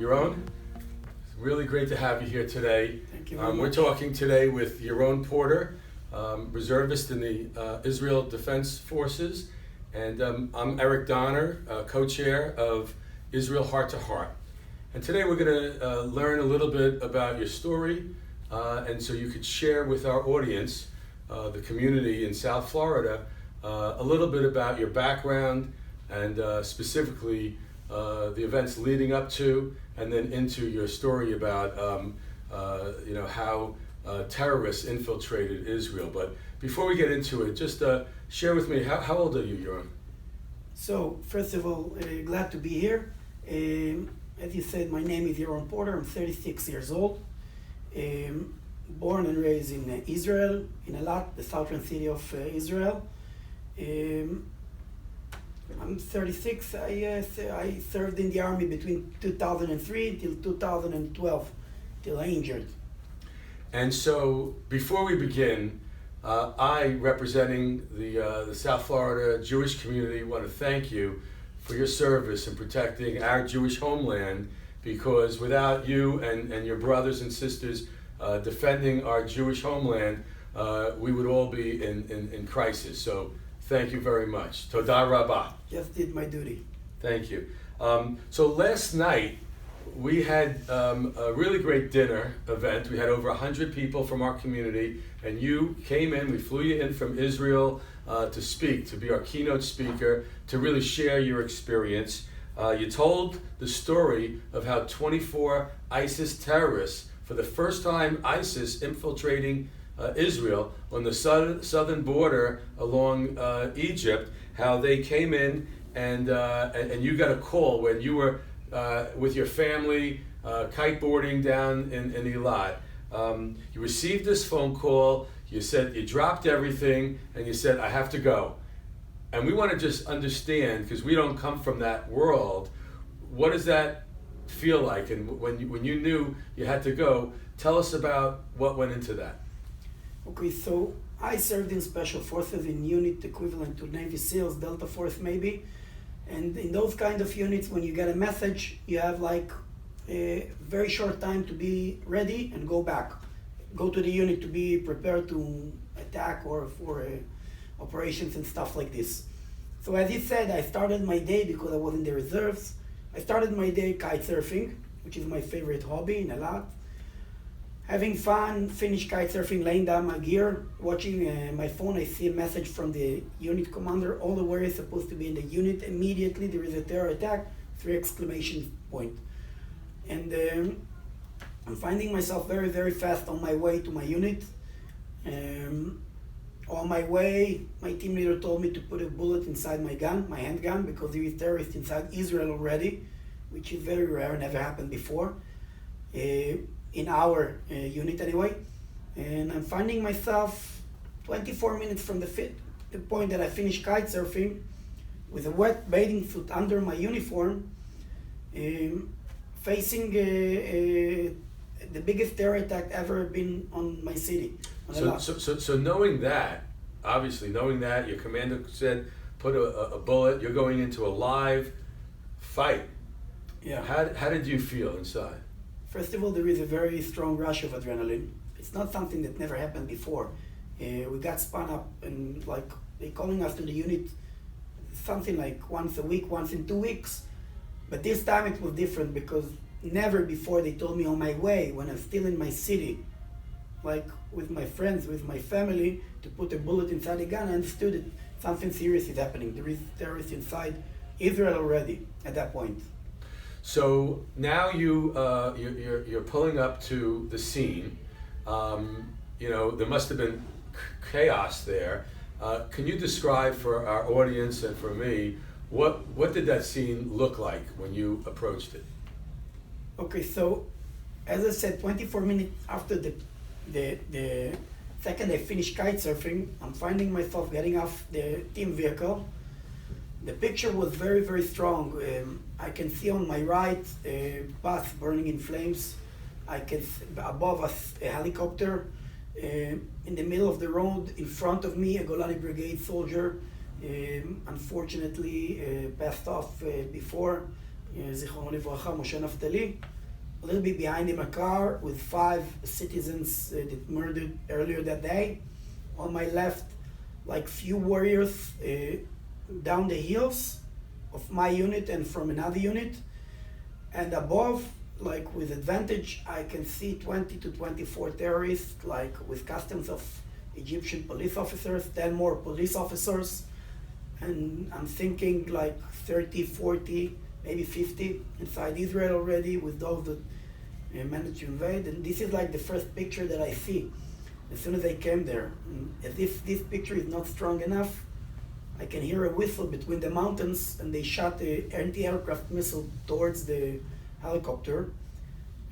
Yaron, it's really great to have you here today. Thank you very much. We're talking today with Yaron Porter, reservist in the Israel Defense Forces, and I'm Eric Donner, co-chair of Israel Heart to Heart. And today we're going to learn a little bit about your story, and so you could share with our audience, the community in South Florida, a little bit about your background and specifically the events leading up to and then into your story about how terrorists infiltrated Israel. But before we get into it, just share with me, how old are you, Yaron? So, first of all, glad to be here. As you said, my name is Yaron Porter. I'm 36 years old. Born and raised in Israel, in Eilat, the southern city of Israel. I'm 36. I served in the army between 2003 till 2012, till I injured. And so, before we begin, I, representing the South Florida Jewish community, want to thank you for your service in protecting our Jewish homeland, because without you and your brothers and sisters defending our Jewish homeland, we would all be in crisis. So thank you very much. Toda Rabbah. Just did my duty. Thank you. So last night, we had a really great dinner event. We had over 100 people from our community, and you came in, we flew you in from Israel to speak, to be our keynote speaker, to really share your experience. You told the story of how 24 ISIS terrorists, for the first time ISIS infiltrating Israel on the southern border along Egypt, how they came in and you got a call when you were with your family kiteboarding down in Eilat. You received this phone call, you said you dropped everything and you said, I have to go. And we want to just understand, because we don't come from that world, what does that feel like? And when you knew you had to go, tell us about what went into that. Okay, so I served in Special Forces in unit equivalent to Navy SEALs, Delta Force maybe. And in those kind of units, when you get a message, you have like a very short time to be ready and go back. Go to the unit to be prepared to attack or for operations and stuff like this. So as you said, I started my day, because I was in the reserves, I started my day kite surfing, which is my favorite hobby in Eilat. Having fun, finished kite surfing, laying down my gear, watching my phone, I see a message from the unit commander, all the warriors supposed to be in the unit. Immediately there is a terror attack, 3 exclamation point. And I'm finding myself very, very fast on my way to my unit. On my way, my team leader told me to put a bullet inside my gun, my handgun, because there is terrorists inside Israel already, which is very rare, never happened before. In our unit anyway, and I'm finding myself 24 minutes from the point that I finished kite surfing with a wet bathing suit under my uniform, facing the biggest terror attack ever been on my city. So knowing that, obviously knowing that, your commander said, put a bullet, you're going into a live fight. Yeah. How did you feel inside? First of all, there is a very strong rush of adrenaline. It's not something that never happened before. We got spun up, and like they calling us to the unit something like once a week, once in 2 weeks. But this time it was different, because never before they told me on my way, when I'm still in my city, like with my friends, with my family, to put a bullet inside the gun. I understood that something serious is happening. There is terrorists inside Israel already at that point. So now you're pulling up to the scene. There must have been chaos there. Can you describe for our audience and for me, what did that scene look like when you approached it? Okay, so as I said, 24 minutes after the second I finished kite surfing, I'm finding myself getting off the team vehicle. The picture was very, very strong. I can see on my right a bus burning in flames. I can see above us a helicopter. In the middle of the road, in front of me, a Golani Brigade soldier, unfortunately passed off before, Zichrono Livracha, Moshe Naftali. a little bit behind him a car with 5 citizens that murdered earlier that day. On my left, like few warriors down the hills of my unit and from another unit. And above, like with advantage, I can see 20 to 24 terrorists, like with customs of Egyptian police officers, 10 more police officers. And I'm thinking like 30, 40, maybe 50 inside Israel already with those that managed to invade. And this is like the first picture that I see as soon as I came there. And as if this picture is not strong enough, I can hear a whistle between the mountains, and they shot the anti-aircraft missile towards the helicopter.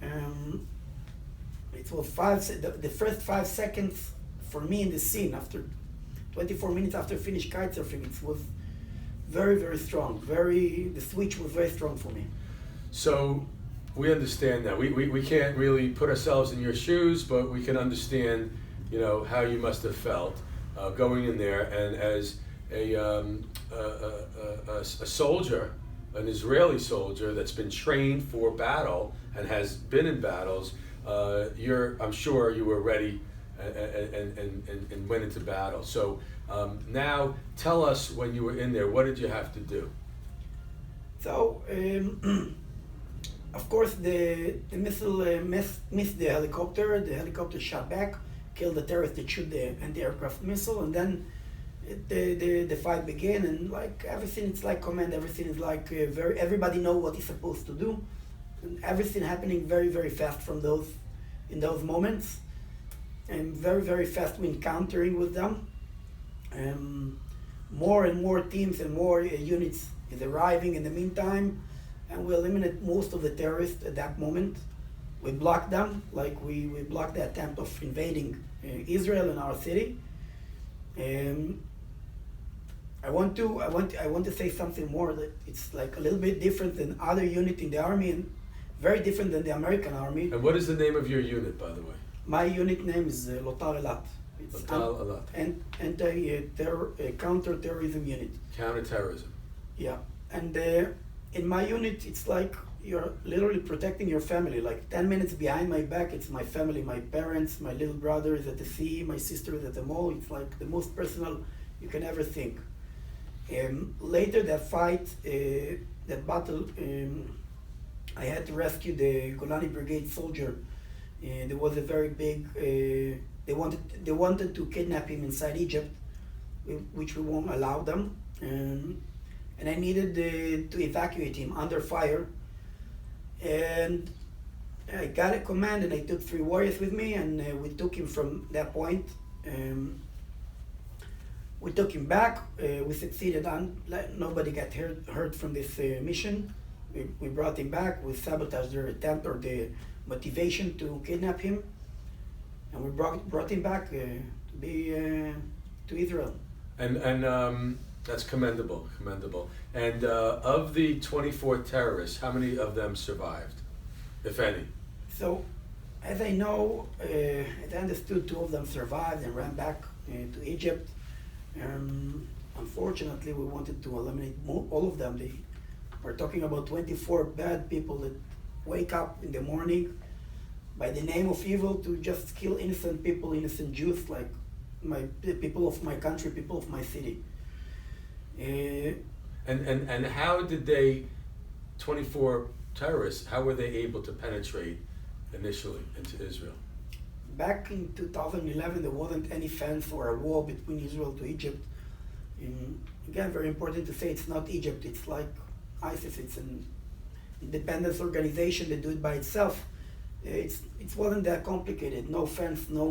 It was the first 5 seconds for me in the scene. After 24 minutes after finished kitesurfing, it was very, very strong. The switch was very strong for me. So we understand that. We can't really put ourselves in your shoes, but we can understand, how you must have felt going in there. And as a soldier, an Israeli soldier that's been trained for battle and has been in battles, I'm sure you were ready and went into battle. So now tell us, when you were in there, what did you have to do? So, of course, the missile missed the helicopter. The helicopter shot back, killed the terrorist that shot the anti-aircraft missile, and then the fight began. And like everything, it's like command. Everything is like everybody know what he's supposed to do, and everything happening very, very fast in those moments, and very, very fast we encountering with them. More and more teams and more units is arriving in the meantime, and we eliminate most of the terrorists at that moment. We blocked them, like we blocked the attempt of invading Israel and our city. I want to say something more, that it's like a little bit different than other units in the army, and very different than the American army. And what is the name of your unit, by the way? My unit name is Lotar Elat. It's Lotar Elat. Counter-terrorism unit. Counter-terrorism. Yeah, and in my unit, it's like you're literally protecting your family. Like 10 minutes behind my back, it's my family, my parents, my little brother is at the sea, my sister is at the mall. It's like the most personal you can ever think. Later that fight, that battle, I had to rescue the Golani Brigade soldier. There was a very big, they wanted to kidnap him inside Egypt, which we won't allow them. And I needed to evacuate him under fire. And I got a command, and I took 3 warriors with me, and we took him from that point. We took him back. We succeeded nobody got hurt from this mission. We brought him back. We sabotaged their attempt or the motivation to kidnap him, and we brought him back to Israel. And that's commendable. And of the 24 terrorists, how many of them survived, if any? So, as I know, as I understood, 2 of them survived and ran back to Egypt. Unfortunately, we wanted to eliminate all of them. We're talking about 24 bad people that wake up in the morning by the name of evil to just kill innocent people, innocent Jews, like the people of my country, people of my city. And how did they, 24 terrorists, how were they able to penetrate initially into Israel? Back in 2011, there wasn't any fence or a wall between Israel to Egypt. Again, very important to say, it's not Egypt. It's like ISIS. It's an independence organization that do it by itself. It wasn't that complicated. No fence, no.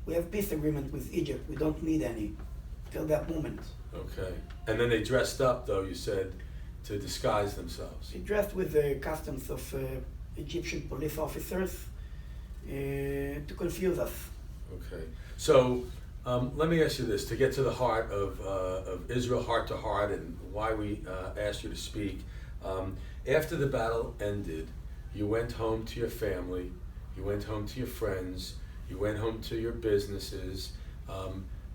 We have peace agreement with Egypt. We don't need any till that moment. Okay. And then they dressed up, though, you said, to disguise themselves. They dressed with the customs of Egyptian police officers to confuse us. Okay. So let me ask you this, to get to the heart of Israel, heart to heart, and why we asked you to speak. After the battle ended, you went home to your family, you went home to your friends, you went home to your businesses.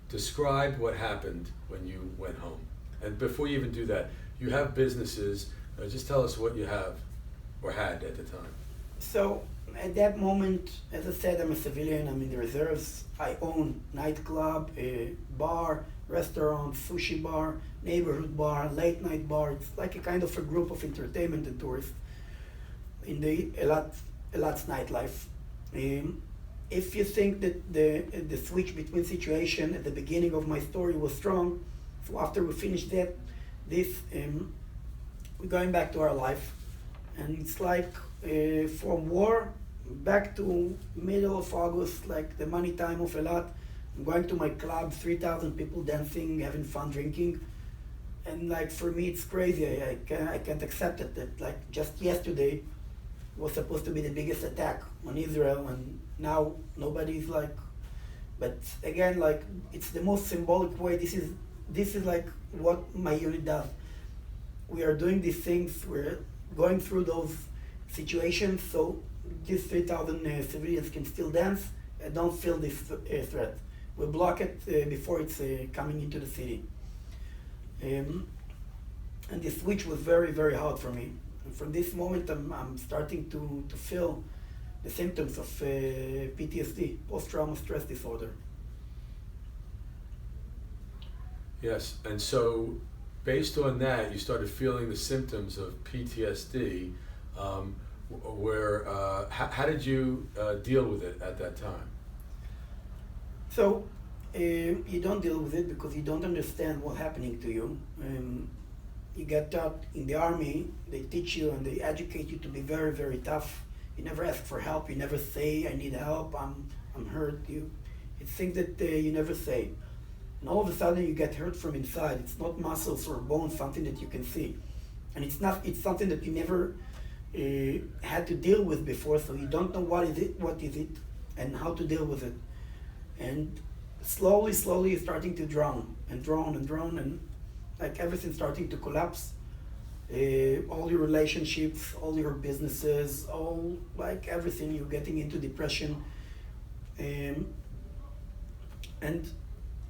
Describe what happened when you went home. And before you even do that, you have businesses. Just tell us what you have. or had at the time? So at that moment, as I said, I'm a civilian. I'm in the reserves. I own nightclub, a bar, restaurant, sushi bar, neighborhood bar, late night bar. It's like a kind of a group of entertainment and tourists in the Eilat's nightlife. If you think that the switch between situation at the beginning of my story was strong, so after we finish that, we're going back to our life, and it's like from war back to middle of August, like the money time of Eilat. I'm going to my club, 3,000 people dancing, having fun, drinking, and like for me it's crazy. I can't accept it that like just yesterday was supposed to be the biggest attack on Israel, and now nobody's like. But again, like it's the most symbolic way. This is like what my unit does. We are doing these things. We're going through those situations, so these 3,000 civilians can still dance and don't feel this threat. We block it before it's coming into the city. And the switch was very, very hard for me. And from this moment, I'm starting to feel the symptoms of PTSD, post-traumatic stress disorder. Yes, and so based on that, you started feeling the symptoms of PTSD. How did you deal with it at that time? So you don't deal with it because you don't understand what's happening to you. You get taught in the army, they teach you and they educate you to be very, very tough. You never ask for help. You never say, I need help, I'm hurt. It's things that you never say. And all of a sudden you get hurt from inside. It's not muscles or bones, something that you can see. And it's something that you never had to deal with before, so you don't know what is it, and how to deal with it. And slowly you're starting to drown, and like everything's starting to collapse. All your relationships, all your businesses, all like everything, you're getting into depression. And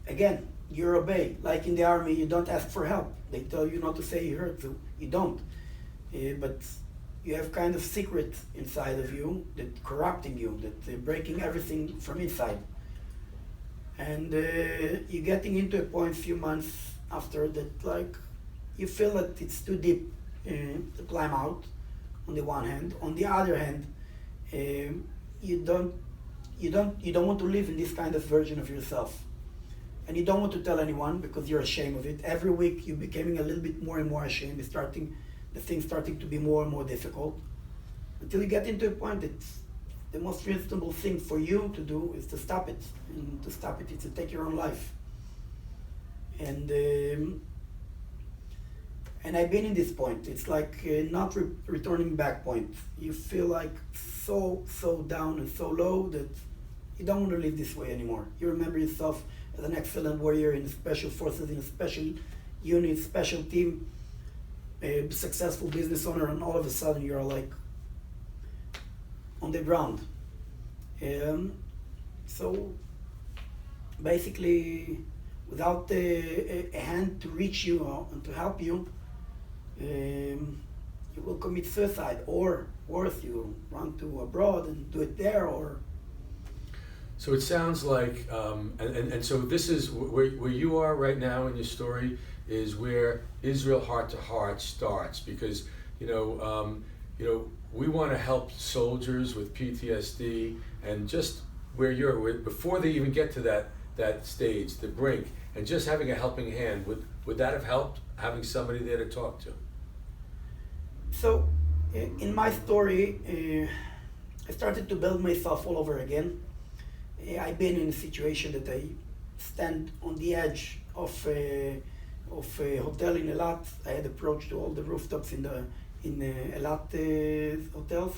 again, you obey. Like in the army, you don't ask for help. They tell you not to say you hurt, so you don't. But you have kind of secret inside of you that corrupting you, that breaking everything from inside. And you're getting into a point few months after that, like you feel that it's too deep to climb out. On the one hand, on the other hand, you don't want to live in this kind of version of yourself, and you don't want to tell anyone because you're ashamed of it. Every week you're becoming a little bit more and more ashamed. The things starting to be more and more difficult, until you get into a point that the most reasonable thing for you to do is to stop it. And to stop it is to take your own life. And I've been in this point. It's like not returning back point. You feel like so down and so low that you don't want to live this way anymore. You remember yourself as an excellent warrior in special forces, in a special unit, special team, a successful business owner, and all of a sudden you're like on the ground. So basically, without a hand to reach you and to help you, you will commit suicide, or worse, you run to abroad and do it there, or. So it sounds like, and so this is where you are right now in your story, is where Israel Heart to Heart starts, because we want to help soldiers with PTSD, and just where you're, before they even get to that stage, the brink, and just having a helping hand, would that have helped, having somebody there to talk to? So in my story, I started to build myself all over again. I've been in a situation that I stand on the edge of a hotel in Eilat. I had approached to all the rooftops in Eilat hotels.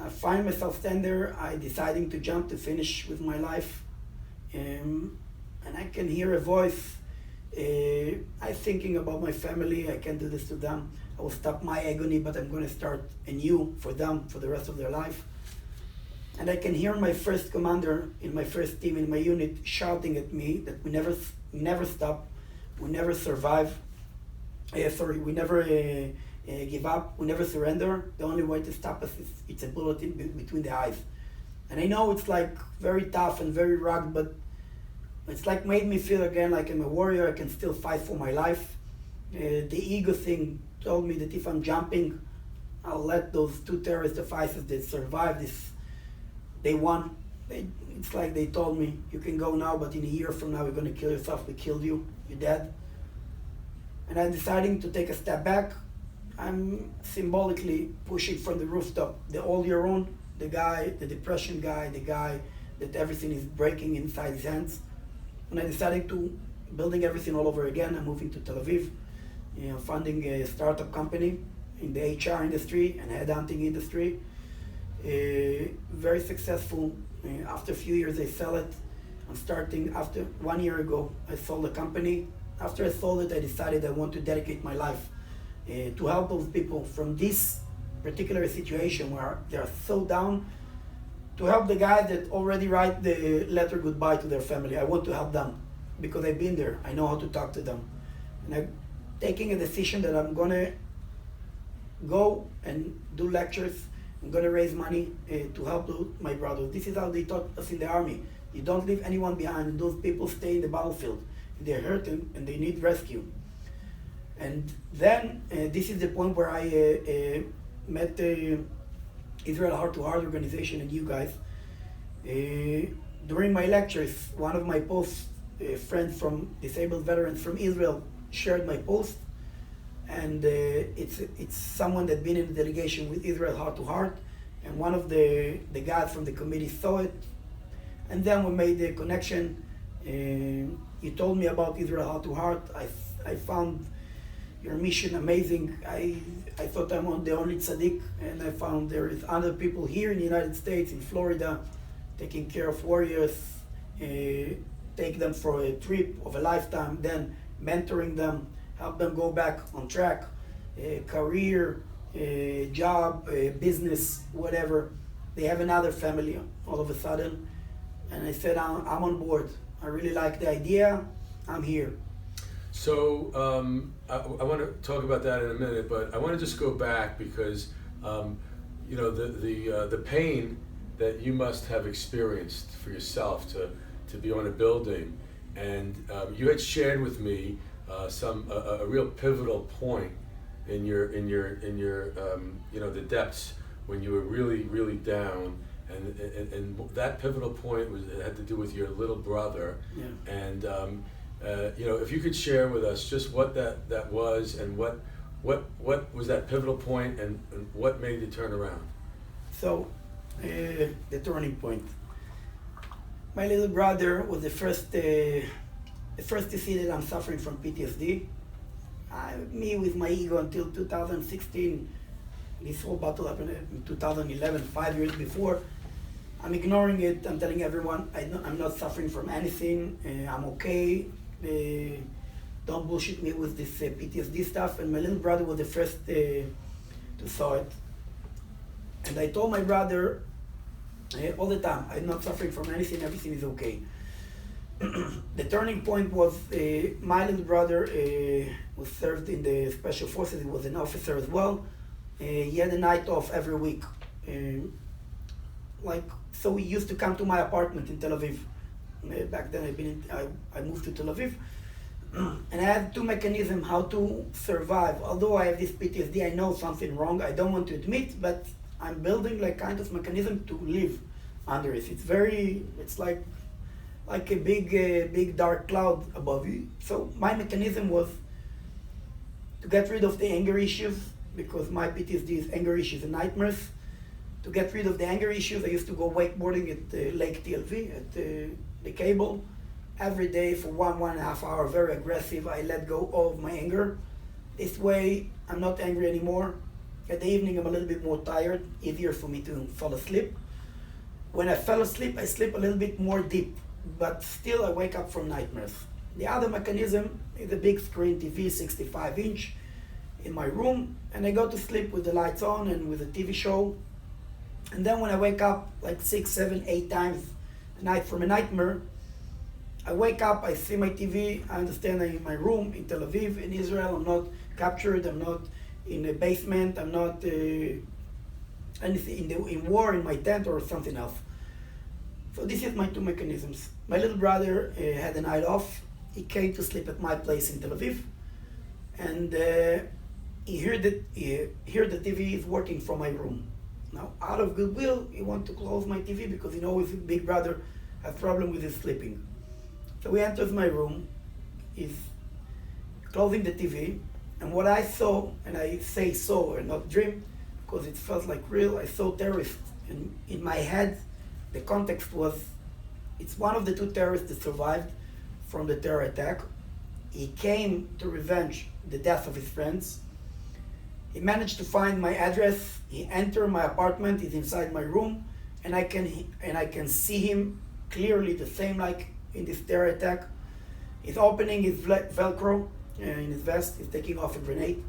I find myself standing there. I deciding to jump to finish with my life, and I can hear a voice. I thinking about my family. I can't do this to them. I will stop my agony, but I'm going to start anew for them for the rest of their life. And I can hear my first commander in my first team in my unit shouting at me that we never stop, we never survive. We never give up. We never surrender. The only way to stop us is it's a bullet between the eyes. And I know it's like very tough and very rugged, but it's like made me feel again like I'm a warrior. I can still fight for my life. The ego thing told me that if I'm jumping, I'll let those two terrorist of ISIS that survived this, they won. It's like they told me, you can go now, but in a year from now, you're going to kill yourself. We killed you. You're dead. And I'm deciding to take a step back. I'm symbolically pushing from the rooftop the old Yaron, the guy, the depression guy, the guy that everything is breaking inside his hands. And I decided to building everything all over again. I'm moving to Tel Aviv, funding a startup company in the HR industry and headhunting industry. Very successful. After a few years, I sell it. I'm starting, after 1 year ago, I sold the company. After I sold it, I decided I want to dedicate my life to help those people from this particular situation where they are so down, to help the guys that already write the letter goodbye to their family. I want to help them because I've been there. I know how to talk to them. And I'm taking a decision that I'm gonna go and do lectures. I'm gonna raise money to help my brothers. This is how they taught us in the army. You don't leave anyone behind. Those people stay in the battlefield. They're hurting and they need rescue. And then this is the point where I met Israel Heart to Heart organization and you guys. During my lectures, one of my posts, friends from disabled veterans from Israel shared my post, and it's someone that's been in the delegation with Israel Heart to Heart, and one of the guys from the committee saw it, and then we made the connection. You told me about Israel Heart to Heart. I found your mission amazing. I thought I'm the only tzaddik, and I found there is other people here in the United States, in Florida, taking care of warriors, take them for a trip of a lifetime, then mentoring them, help them go back on track, career, job, business, whatever. They have another family all of a sudden. And I said, I'm on board. I really like the idea. I'm here. So I want to talk about that in a minute, but I want to just go back because you know the pain that you must have experienced for yourself to be on a building, and you had shared with me a real pivotal point in your you know the depths when you were really down, and that pivotal point had to do with your little brother. Yeah. And you know, if you could share with us just what that was, and what was that pivotal point, and what made it turn around. So the turning point. My little brother was the first to see that I'm suffering from PTSD. Me with my ego until 2016. This whole battle happened in 2011, 5 years before. I'm ignoring it. I'm telling everyone I'm not suffering from anything. I'm okay. Don't bullshit me with this PTSD stuff. And my little brother was the first to saw it. And I told my brother all the time, I'm not suffering from anything. Everything is okay. The turning point was my little brother was served in the special forces. He was an officer as well. He had a night off every week. So he used to come to my apartment in Tel Aviv. Back then I moved to Tel Aviv. And I had two mechanisms how to survive. Although I have this PTSD, I know something wrong. I don't want to admit, but I'm building like kind of mechanism to live under it. It's like a big dark cloud above you. So my mechanism was to get rid of the anger issues, because my PTSD is anger issues and nightmares. To get rid of the anger issues, I used to go wakeboarding at Lake TLV, at the cable, every day for 1.5 hours, very aggressive. I let go of my anger. This way, I'm not angry anymore. At the evening, I'm a little bit more tired, easier for me to fall asleep. When I fell asleep, I sleep a little bit more deep, but still I wake up from nightmares. The other mechanism is a big screen TV, 65-inch, in my room, and I go to sleep with the lights on and with a TV show. And then when I wake up like 6, 7, 8 times a night from a nightmare, I wake up, I see my TV, I understand I'm in my room in Tel Aviv, in Israel. I'm not captured, I'm not in a basement. I'm not anything in war in my tent or something else. So this is my two mechanisms. My little brother had a night off. He came to sleep at my place in Tel Aviv, and he heard the TV is working from my room. Now, out of goodwill, he wanted to close my TV because he knows his big brother has problem with his sleeping. So he enters my room, he's closing the TV, and what I saw, and I say saw and not dream, because it felt like real, I saw terrorists. And in my head, the context was, it's one of the two terrorists that survived from the terror attack. He came to revenge the death of his friends. He managed to find my address. He entered my apartment. He's inside my room, and I can see him clearly, the same like in this terror attack. He's opening his Velcro in his vest. He's taking off a grenade.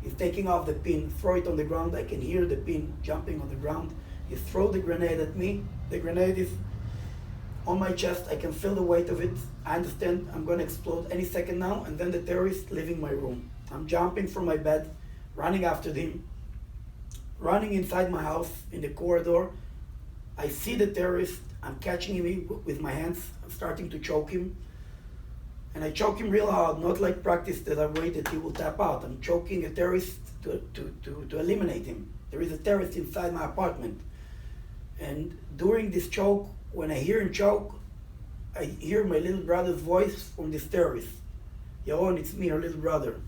He's taking off the pin, throw it on the ground. I can hear the pin jumping on the ground. He throw the grenade at me. The grenade is on my chest. I can feel the weight of it. I understand I'm going to explode any second now, and then the terrorist leaving my room. I'm jumping from my bed, running after him, running inside my house in the corridor. I see the terrorist. I'm catching him with my hands. I'm starting to choke him. And I choke him real hard, not like practice that I wait that he will tap out. I'm choking a terrorist to eliminate him. There is a terrorist inside my apartment. And during this choke, when I hear him choke, I hear my little brother's voice from this terrorist. Yaron, it's me, your little brother.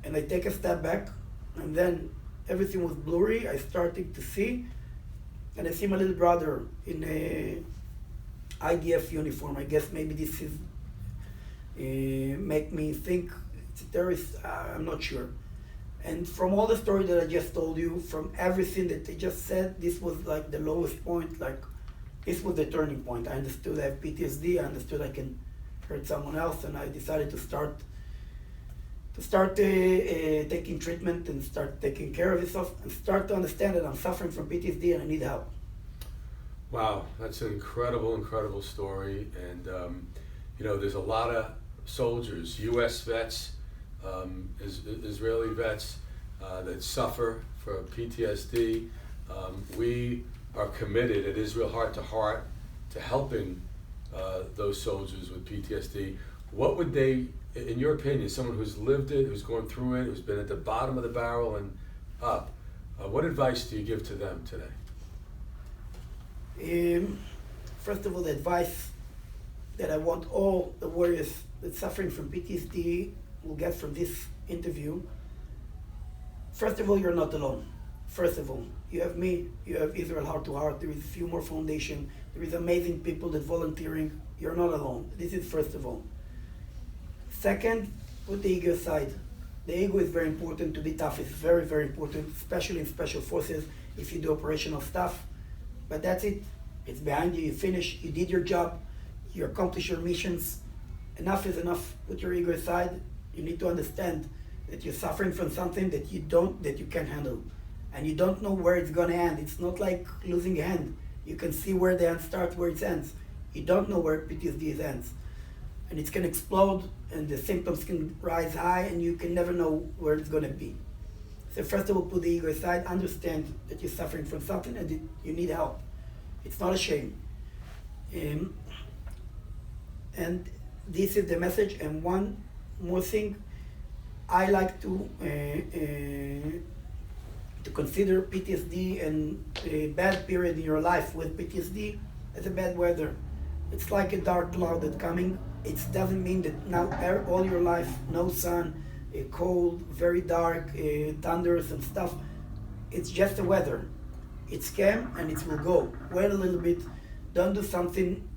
And I take a step back, and then everything was blurry. I started to see, and I see my little brother in a IDF uniform. I guess maybe this is make me think it's a terrorist. I'm not sure. And from all the story that I just told you, from everything that I just said, this was like the lowest point. Like this was the turning point. I understood I have PTSD. I understood I can hurt someone else, and I decided to start taking treatment and start taking care of myself and start to understand that I'm suffering from PTSD and I need help. Wow, that's an incredible, incredible story. And there's a lot of soldiers, U.S. vets, Israeli vets that suffer from PTSD. We are committed at Israel Heart to Heart to helping those soldiers with PTSD. What would they, in your opinion, someone who's lived it, who's gone through it, who's been at the bottom of the barrel and up, what advice do you give to them today? First of all, the advice that I want all the warriors that suffering from PTSD will get from this interview. First of all, you're not alone. First of all, you have me, you have Israel Heart to Heart, there is a few more foundation, there is amazing people that volunteering. You're not alone. This is first of all. Second, put the ego aside. The ego is very important to be tough. It's very, very important, especially in special forces if you do operational stuff. But that's it. It's behind you. You finish. You did your job. You accomplish your missions. Enough is enough. Put your ego aside. You need to understand that you're suffering from something that you can't handle. And you don't know where it's going to end. It's not like losing a hand. You can see where the hand starts, where it ends. You don't know where PTSD ends. And it's going to explode, and the symptoms can rise high, and you can never know where it's going to be. So first of all, put the ego aside, understand that you're suffering from something and that you need help. It's not a shame. And this is the message. And one more thing, I like to consider PTSD and a bad period in your life with PTSD as a bad weather. It's like a dark cloud that's coming. It doesn't mean that now all your life, no sun, cold, very dark, thunders and stuff. It's just the weather. It's came and it will go. Wait a little bit. Don't do something.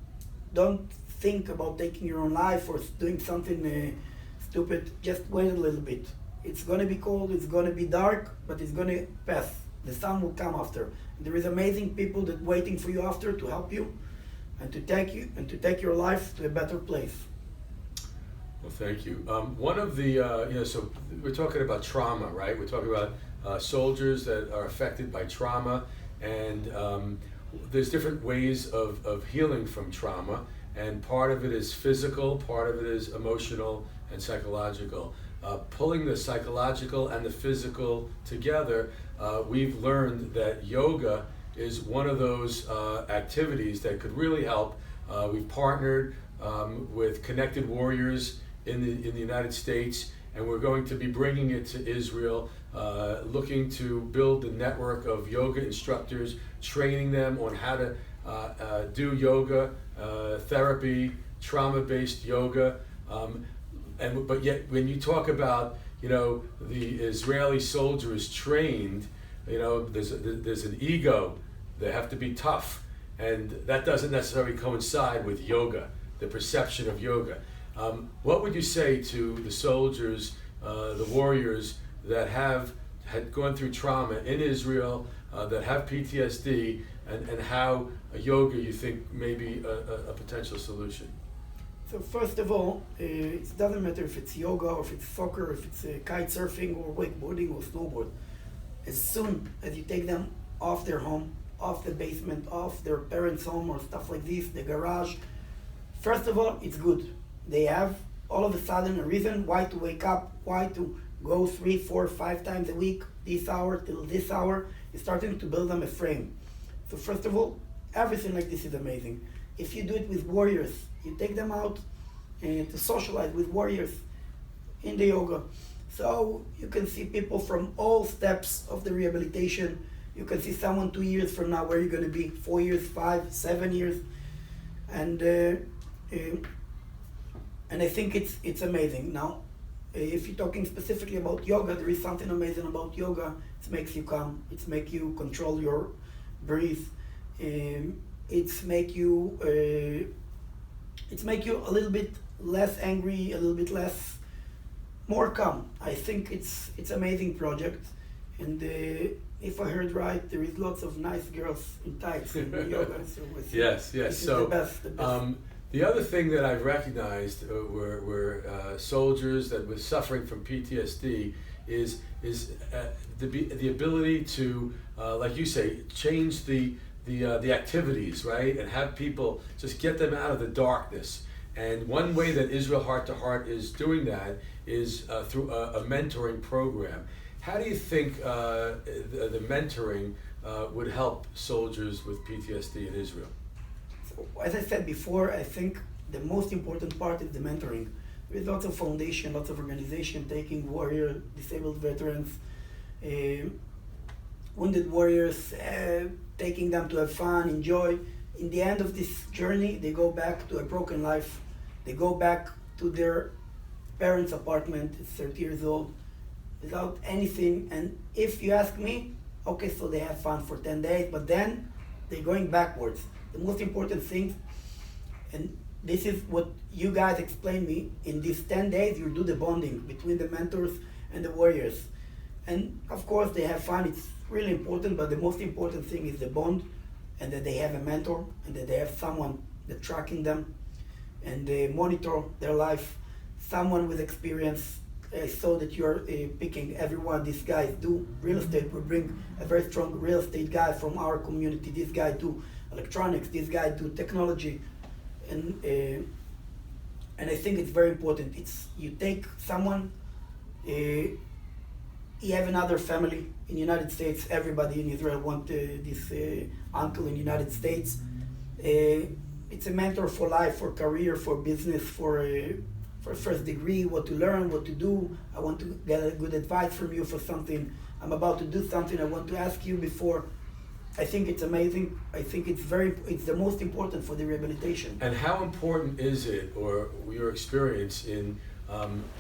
Don't think about taking your own life or doing something stupid. Just wait a little bit. It's going to be cold. It's going to be dark, but it's going to pass. The sun will come after. There is amazing people that waiting for you after to help you. And to take your life to a better place. Well, thank you. One of the, so we're talking about trauma, right? We're talking about soldiers that are affected by trauma, and there's different ways of healing from trauma, and part of it is physical, part of it is emotional and psychological. pulling the psychological and the physical together, we've learned that yoga is one of those activities that could really help. We've partnered with Connected Warriors in the United States, and we're going to be bringing it to Israel, looking to build the network of yoga instructors, training them on how to do yoga, therapy, trauma-based yoga. But yet, when you talk about, the Israeli soldier is trained, there's an ego. They have to be tough, and that doesn't necessarily coincide with yoga, the perception of yoga. What would you say to the soldiers, the warriors that had gone through trauma in Israel, that have PTSD, and how yoga you think may be a potential solution? So first of all, it doesn't matter if it's yoga or if it's soccer, if it's kite surfing or wakeboarding or snowboard. As soon as you take them off their home, off the basement, off their parents' home or stuff like this, the garage, first of all, it's good. They have all of a sudden a reason why to wake up, why to go 3, 4, 5 times a week, this hour till this hour. It's starting to build them a frame. So first of all, everything like this is amazing. If you do it with warriors, you take them out to socialize with warriors in the yoga. So you can see people from all steps of the rehabilitation. You can see someone 2 years from now, where you're going to be, 4 years, 5, 7 years. And I think it's amazing. Now, if you're talking specifically about yoga, there is something amazing about yoga. It makes you calm. It makes you control your breathe. It's make you a little bit less angry, a little bit more calm. I think it's amazing project, and if I heard right, there is lots of nice girls in tights in yoga. So yes. So the best. The other thing that I've recognized were soldiers that were suffering from PTSD is the ability to, like you say, change the activities, right, and have people just get them out of the darkness. And one way that Israel Heart to Heart is doing that is through a mentoring program. How do you think the mentoring would help soldiers with PTSD in Israel? So, as I said before, I think the most important part is the mentoring. There is lots of foundation, lots of organization taking warrior, disabled veterans, wounded warriors, taking them to have fun, enjoy. In the end of this journey, they go back to a broken life. They go back to their parents' apartment, 30 years old, without anything. And if you ask me, okay, so they have fun for 10 days, but then they're going backwards. The most important thing, and this is what you guys explained me, in these 10 days, you do the bonding between the mentors and the warriors. And of course, they have fun. It's really important, but the most important thing is the bond, and that they have a mentor, and that they have someone that tracking them, and they monitor their life, someone with experience. I saw that you're picking everyone. These guys do real estate. We bring a very strong real estate guy from our community. This guy do electronics. This guy do technology, and I think it's very important. It's you take someone. You have another family in the United States. Everybody in Israel want this uncle in the United States. It's a mentor for life, for career, for business, for first degree, what to learn, what to do. I want to get a good advice from you for something. I'm about to do something I want to ask you before. I think it's amazing. I think it's the most important for the rehabilitation. And how important is it, or your experience in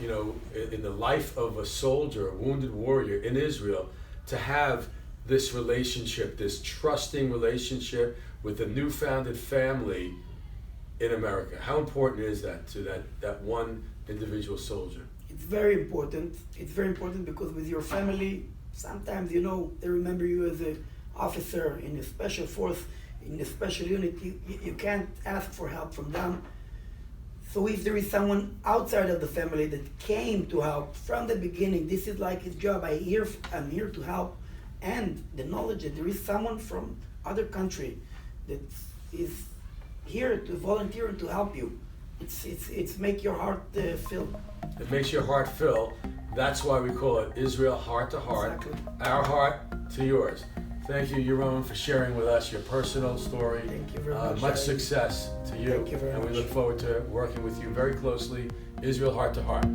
in the life of a soldier, a wounded warrior in Israel, to have this relationship, this trusting relationship with a new-founded family in America? How important is that to that one individual soldier? It's very important. It's very important because with your family, sometimes, they remember you as an officer in a special force, in a special unit. You can't ask for help from them. So if there is someone outside of the family that came to help from the beginning, this is like his job. I'm here to help. And the knowledge that there is someone from other country that is here to volunteer and to help you. it's make your heart fill. It makes your heart fill. That's why we call it Israel Heart to Heart. Exactly. Our heart to yours. Thank you, Yaron, for sharing with us your personal story. Thank you very much. Much success to you. Thank you very and we much. look forward to working with you very closely. Israel Heart to Heart.